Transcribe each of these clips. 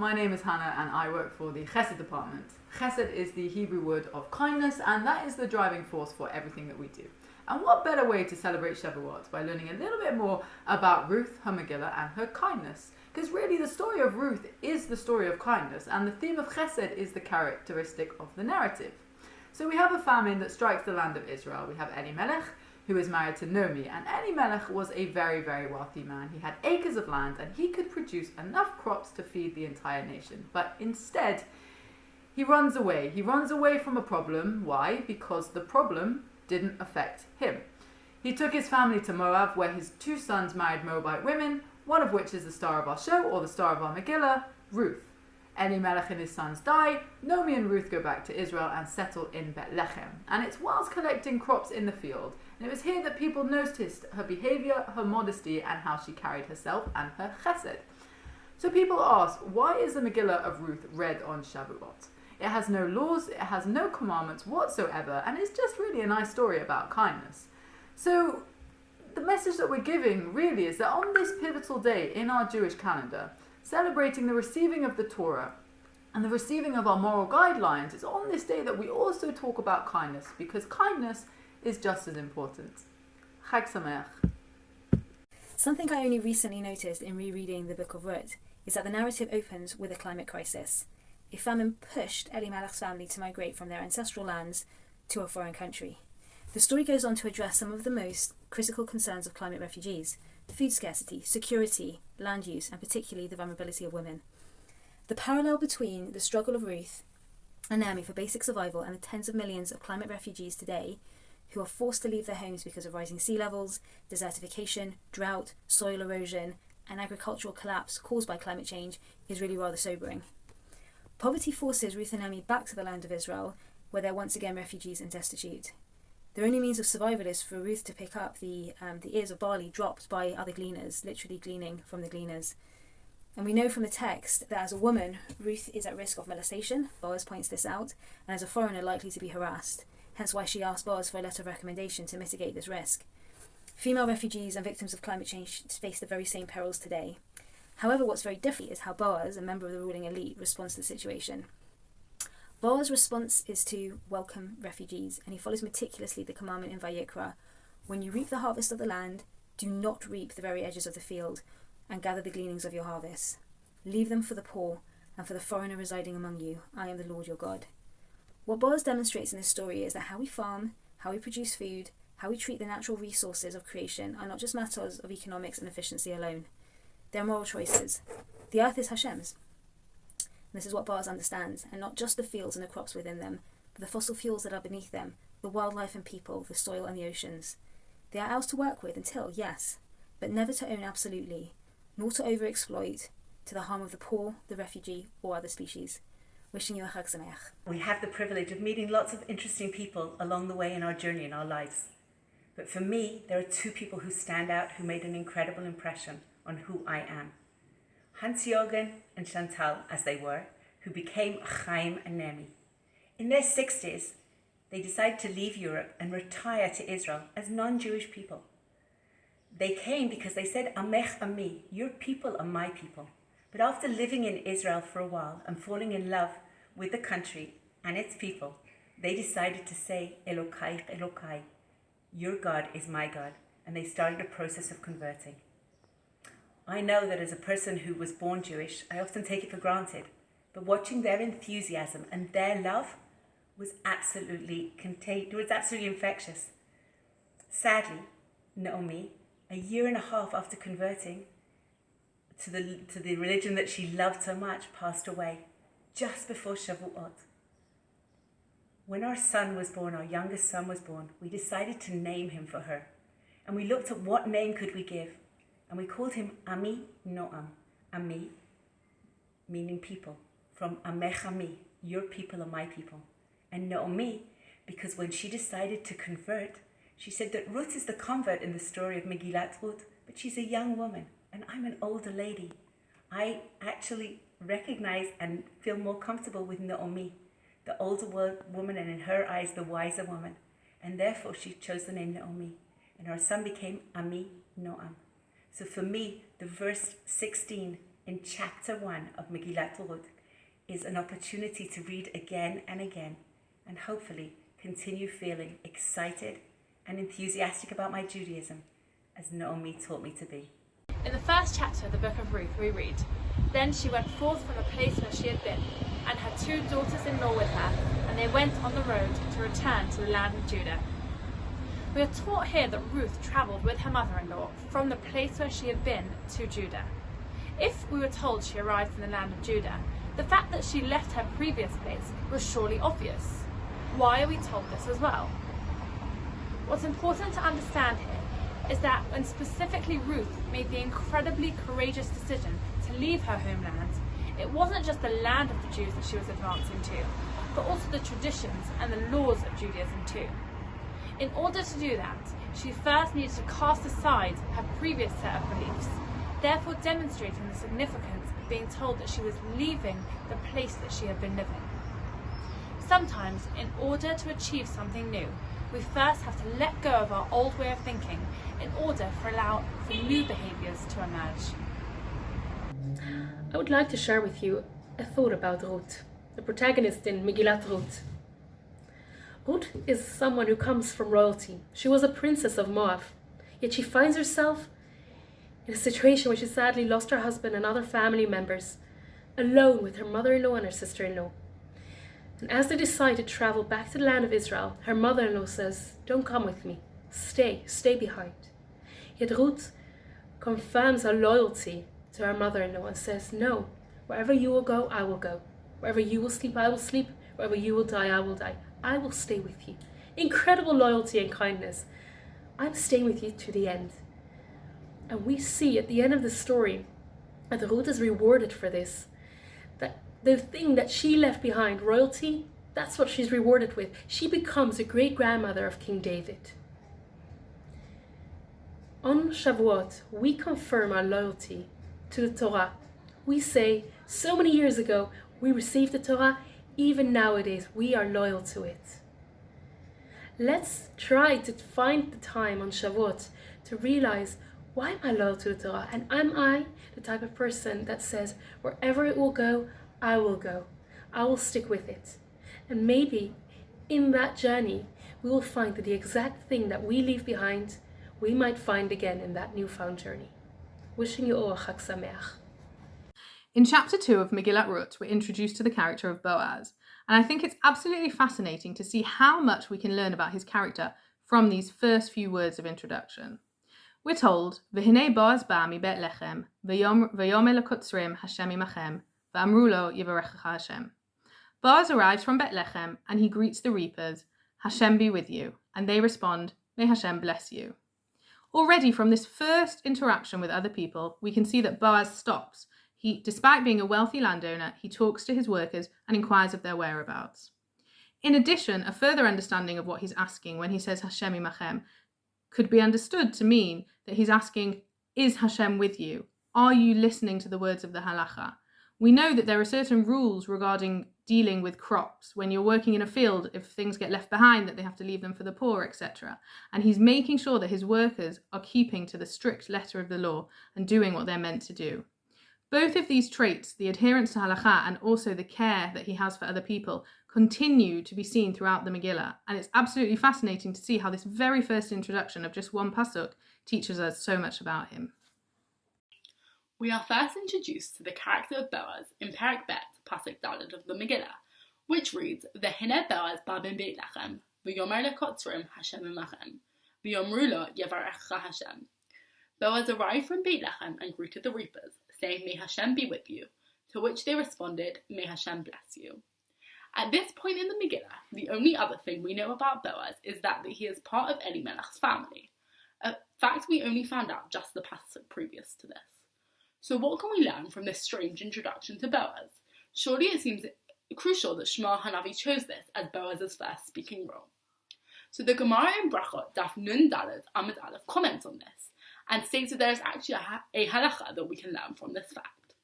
my name is Hannah and I work for the Chesed department. Chesed is the Hebrew word of kindness, and that is the driving force for everything that we do. And what better way to celebrate Shavuot by learning a little bit more about Ruth, her Megillah, and her kindness. Because really the story of Ruth is the story of kindness, and the theme of Chesed is the characteristic of the narrative. So we have a famine that strikes the land of Israel. We have Elimelech, who is married to Naomi, and Elimelech was a very, very wealthy man. He had acres of land and he could produce enough crops to feed the entire nation. But instead, he runs away. He runs away from a problem. Why? Because the problem didn't affect him. He took his family to Moab, where his two sons married Moabite women, one of which is the star of our show, or the star of our Megillah, Ruth. Elimelech and his sons die. Naomi and Ruth go back to Israel and settle in Bethlehem. And it's whilst collecting crops in the field, and it was here that people noticed her behaviour, her modesty, and how she carried herself and her chesed. So people ask, why is the Megillah of Ruth read on Shavuot? It has no laws, it has no commandments whatsoever, and it's just really a nice story about kindness. So the message that we're giving really is that on this pivotal day in our Jewish calendar, celebrating the receiving of the Torah and the receiving of our moral guidelines, it's on this day that we also talk about kindness, because kindness is just as important. Chag Sameach. Something I only recently noticed in rereading the Book of Ruth is that the narrative opens with a climate crisis. A famine pushed Elimelech's family to migrate from their ancestral lands to a foreign country. The story goes on to address some of the most critical concerns of climate refugees: food scarcity, security, land use, and particularly the vulnerability of women. The parallel between the struggle of Ruth and Naomi for basic survival and the tens of millions of climate refugees today who are forced to leave their homes because of rising sea levels, desertification, drought, soil erosion, and agricultural collapse caused by climate change is really rather sobering. Poverty forces Ruth and Naomi back to the land of Israel, where they're once again refugees and destitute. Their only means of survival is for Ruth to pick up the ears of barley dropped by other gleaners, literally gleaning from the gleaners. And we know from the text that as a woman, Ruth is at risk of molestation. Boaz points this out, and as a foreigner likely to be harassed. Hence why she asked Boaz for a letter of recommendation to mitigate this risk. Female refugees and victims of climate change face the very same perils today. However, what's very different is how Boaz, a member of the ruling elite, responds to the situation. Boaz's response is to welcome refugees, and he follows meticulously the commandment in Vayikra: when you reap the harvest of the land, do not reap the very edges of the field, and gather the gleanings of your harvest. Leave them for the poor, and for the foreigner residing among you. I am the Lord your God. What Boaz demonstrates in this story is that how we farm, how we produce food, how we treat the natural resources of creation are not just matters of economics and efficiency alone. They are moral choices. The earth is Hashem's. This is what Boaz understands, and not just the fields and the crops within them, but the fossil fuels that are beneath them, the wildlife and people, the soil and the oceans. They are ours to work with until, yes, but never to own absolutely, nor to overexploit to the harm of the poor, the refugee, or other species. Wishing you a Chag Sameach. We have the privilege of meeting lots of interesting people along the way in our journey, in our lives. But for me, there are two people who stand out who made an incredible impression on who I am. Hans-Jürgen and Chantal, as they were, who became Chaim and Naomi. In their 60s, they decided to leave Europe and retire to Israel as non-Jewish people. They came because they said, Amech Ami, your people are my people. But after living in Israel for a while and falling in love with the country and its people, they decided to say, Elokai, Elokai, your God is my God. And they started a process of converting. I know that as a person who was born Jewish, I often take it for granted, but watching their enthusiasm and their love was absolutely contagious. It was absolutely infectious. Sadly, Naomi, a year and a half after converting to the religion that she loved so much, passed away just before Shavuot. When our son was born, our youngest son was born, we decided to name him for her, and we looked at what name could we give. And we called him Ami Noam. Ami, meaning people. From Amech Ami, your people are my people. And Naomi, because when she decided to convert, she said that Ruth is the convert in the story of Megillah of Ruth, but she's a young woman, and I'm an older lady. I actually recognize and feel more comfortable with Naomi, the older woman, and in her eyes, the wiser woman. And therefore, she chose the name Naomi. And our son became Ami Noam. So for me, the verse 16 in chapter 1 of Megillah of Ruth is an opportunity to read again and again and hopefully continue feeling excited and enthusiastic about my Judaism as Naomi taught me to be. In the first chapter of the book of Ruth, we read, "Then she went forth from the place where she had been, and had 2 daughters-in-law with her, and they went on the road to return to the land of Judah." We are taught here that Ruth travelled with her mother-in-law from the place where she had been to Judah. If we were told she arrived in the land of Judah, the fact that she left her previous place was surely obvious. Why are we told this as well? What's important to understand here is that when specifically Ruth made the incredibly courageous decision to leave her homeland, it wasn't just the land of the Jews that she was advancing to, but also the traditions and the laws of Judaism too. In order to do that, she first needed to cast aside her previous set of beliefs, therefore demonstrating the significance of being told that she was leaving the place that she had been living. Sometimes, in order to achieve something new, we first have to let go of our old way of thinking in order to allow for new behaviours to emerge. I would like to share with you a thought about Ruth, the protagonist in Megillah Ruth. Ruth is someone who comes from royalty. She was a princess of Moab, yet she finds herself in a situation where she sadly lost her husband and other family members, alone with her mother-in-law and her sister-in-law. And as they decide to travel back to the land of Israel, her mother-in-law says, "Don't come with me. Stay behind." Yet Ruth confirms her loyalty to her mother-in-law and says, "No, wherever you will go, I will go. Wherever you will sleep, I will sleep. Wherever you will die, I will die. I will stay with you." Incredible loyalty and kindness. I'm staying with you to the end. And we see at the end of the story that Ruth is rewarded for this. That the thing that she left behind, royalty, that's what she's rewarded with. She becomes a great-grandmother of King David. On Shavuot, we confirm our loyalty to the Torah. We say, so many years ago, we received the Torah. Even nowadays, we are loyal to it. Let's try to find the time on Shavuot to realize, why am I loyal to the Torah? And am I the type of person that says, wherever it will go, I will go. I will stick with it. And maybe in that journey, we will find that the exact thing that we leave behind, we might find again in that newfound journey. Wishing you all a Chag Sameach. In chapter 2 of Megillah Ruth, we're introduced to the character of Boaz, and I think it's absolutely fascinating to see how much we can learn about his character from these first few words of introduction. We're told, "V'hinei Boaz ba mi Bet Lechem, v'yomel lekotzrim Hashem imachem, v'amru lo yivarechecha Hashem." Boaz arrives from Bet Lechem and he greets the reapers, "Hashem be with you," and they respond, "May Hashem bless you." Already from this first interaction with other people, we can see that Boaz stops. Despite being a wealthy landowner, he talks to his workers and inquires of their whereabouts. In addition, a further understanding of what he's asking when he says Hashem imachem could be understood to mean that he's asking, is Hashem with you? Are you listening to the words of the halacha? We know that there are certain rules regarding dealing with crops. When you're working in a field, if things get left behind, that they have to leave them for the poor, etc. And he's making sure that his workers are keeping to the strict letter of the law and doing what they're meant to do. Both of these traits, the adherence to halakha and also the care that he has for other people, continue to be seen throughout the Megillah. And it's absolutely fascinating to see how this very first introduction of just one pasuk teaches us so much about him. We are first introduced to the character of Boaz in Perek Bet, pasuk Daled of the Megillah, which reads, "V'hinei Boaz ba ben Beit Lechem, v'yomer lekotzrim Hashem imachem, v'yomru lo yivarechecha Hashem." Boaz arrived from Beit Lechem and greeted the reapers, saying, "May Hashem be with you," to which they responded, "May Hashem bless you." At this point in the Megillah, the only other thing we know about Boaz is that he is part of Elimelech's family, a fact we only found out just the pasuk previous to this. So what can we learn from this strange introduction to Boaz? Surely it seems crucial that Shmuel Hanavi chose this as Boaz's first speaking role. So the Gemara in Brachot, Daf Nun Daled Amud Aleph, comments on this and states that there is actually a halacha that we can learn from this fact.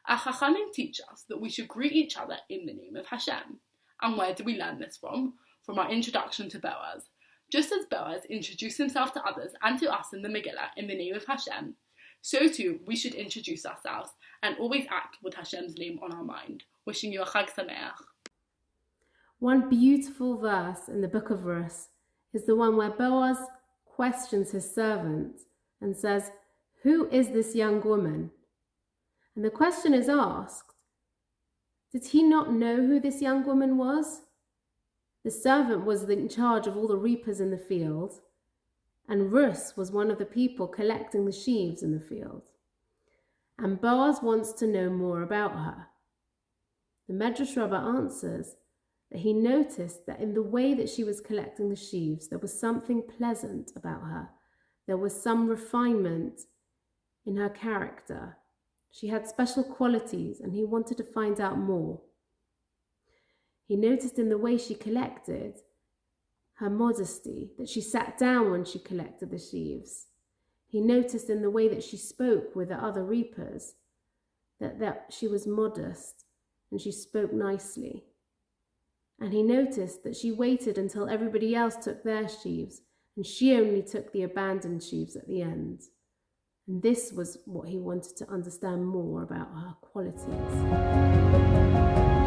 Our Chachamim teach us that we should greet each other in the name of Hashem. And where do we learn this from? From our introduction to Boaz. Just as Boaz introduced himself to others and to us in the Megillah in the name of Hashem, so too we should introduce ourselves and always act with Hashem's name on our mind. Wishing you a Chag Sameach. One beautiful verse in the book of Ruth is the one where Boaz questions his servant and says, "Who is this young woman?" And the question is asked, did he not know who this young woman was? The servant was in charge of all the reapers in the field, and Ruth was one of the people collecting the sheaves in the field. And Boaz wants to know more about her. The Medrash Rabbah answers that he noticed that in the way that she was collecting the sheaves, there was something pleasant about her. There was some refinement in her character. She had special qualities, and he wanted to find out more. He noticed in the way she collected her modesty, that she sat down when she collected the sheaves. He noticed in the way that she spoke with the other reapers that she was modest and she spoke nicely. And he noticed that she waited until everybody else took their sheaves, and she only took the abandoned sheaves at the end. And this was what he wanted to understand more about her qualities.